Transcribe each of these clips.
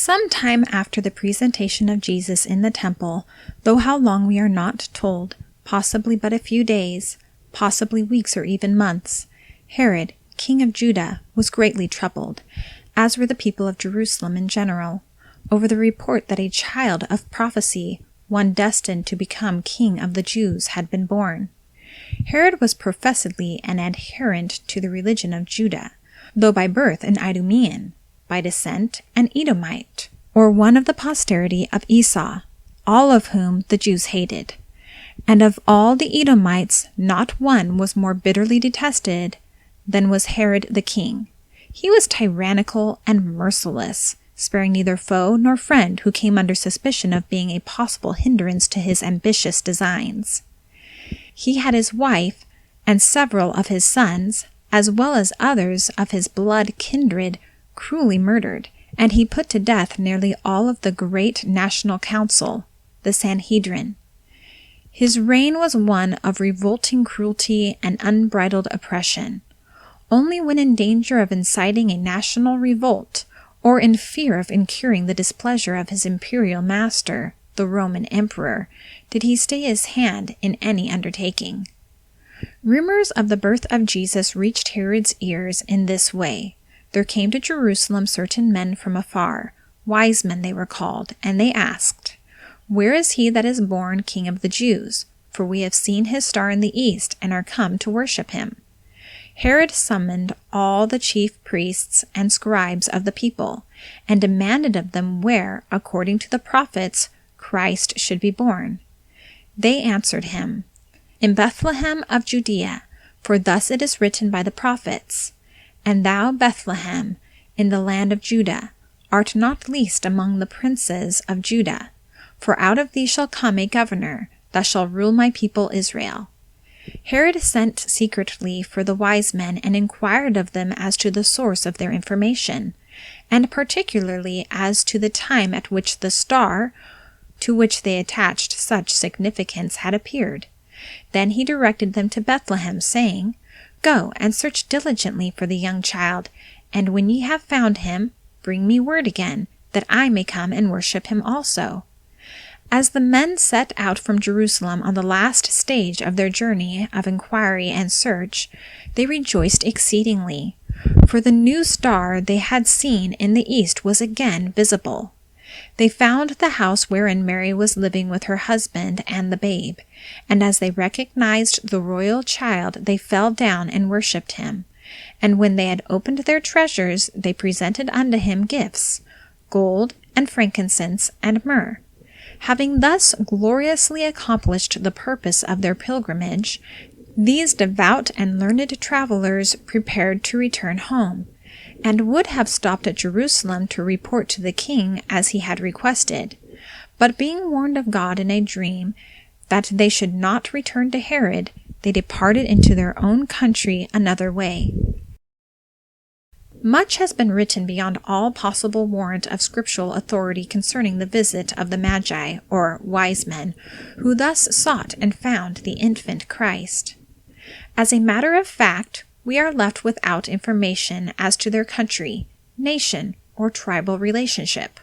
Some time after the presentation of Jesus in the temple, though how long we are not told, possibly but a few days, possibly weeks or even months, Herod, king of Judah, was greatly troubled, as were the people of Jerusalem in general, over the report that a child of prophecy, one destined to become king of the Jews, had been born. Herod was professedly an adherent to the religion of Judah, though by birth an Idumean, by descent an Edomite, or one of the posterity of Esau, all of whom the Jews hated. And of all the Edomites not one was more bitterly detested than was Herod the king. He was tyrannical and merciless, sparing neither foe nor friend who came under suspicion of being a possible hindrance to his ambitious designs. He had his wife and several of his sons, as well as others of his blood kindred, cruelly murdered, and he put to death nearly all of the great national council, the Sanhedrin. His reign was one of revolting cruelty and unbridled oppression. Only when in danger of inciting a national revolt, or in fear of incurring the displeasure of his imperial master, the Roman emperor, did he stay his hand in any undertaking. Rumors of the birth of Jesus reached Herod's ears in this way. There came to Jerusalem certain men from afar, wise men they were called, and they asked, "Where is he that is born King of the Jews? For we have seen his star in the east, and are come to worship him." Herod summoned all the chief priests and scribes of the people, and demanded of them where, according to the prophets, Christ should be born. They answered him, "In Bethlehem of Judea, for thus it is written by the prophets, And thou, Bethlehem, in the land of Judah, art not least among the princes of Judah, for out of thee shall come a governor, that shall rule my people Israel." Herod sent secretly for the wise men and inquired of them as to the source of their information, and particularly as to the time at which the star, to which they attached such significance, had appeared. Then he directed them to Bethlehem, saying, "Go and search diligently for the young child, and when ye have found him, bring me word again, that I may come and worship him also." As the men set out from Jerusalem on the last stage of their journey of inquiry and search, they rejoiced exceedingly, for the new star they had seen in the east was again visible. They found the house wherein Mary was living with her husband and the babe, and as they recognized the royal child, they fell down and worshipped him. And when they had opened their treasures, they presented unto him gifts, gold and frankincense and myrrh. Having thus gloriously accomplished the purpose of their pilgrimage, these devout and learned travelers prepared to return home, and would have stopped at Jerusalem to report to the king as he had requested. But being warned of God in a dream that they should not return to Herod, they departed into their own country another way. Much has been written beyond all possible warrant of scriptural authority concerning the visit of the Magi, or wise men, who thus sought and found the infant Christ. As a matter of fact, we are left without information as to their country, nation, or tribal relationship.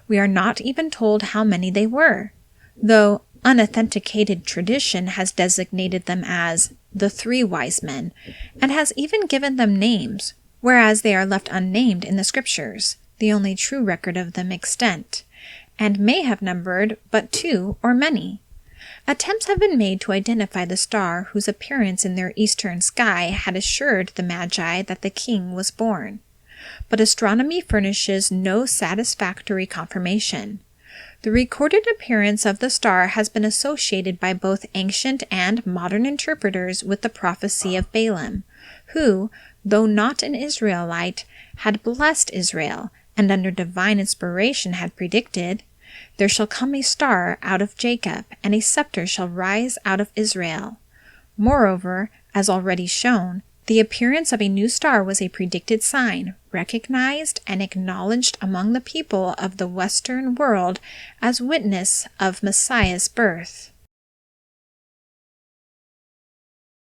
We are not even told how many they were, though unauthenticated tradition has designated them as the 3 wise men, and has even given them names, whereas they are left unnamed in the scriptures, the only true record of them extant, and may have numbered but 2 or many. Attempts have been made to identify the star whose appearance in their eastern sky had assured the Magi that the king was born, but astronomy furnishes no satisfactory confirmation. The recorded appearance of the star has been associated by both ancient and modern interpreters with the prophecy of Balaam, who, though not an Israelite, had blessed Israel, and under divine inspiration had predicted, "There shall come a star out of Jacob, and a scepter shall rise out of Israel." Moreover, as already shown, the appearance of a new star was a predicted sign, recognized and acknowledged among the people of the Western world as witness of Messiah's birth.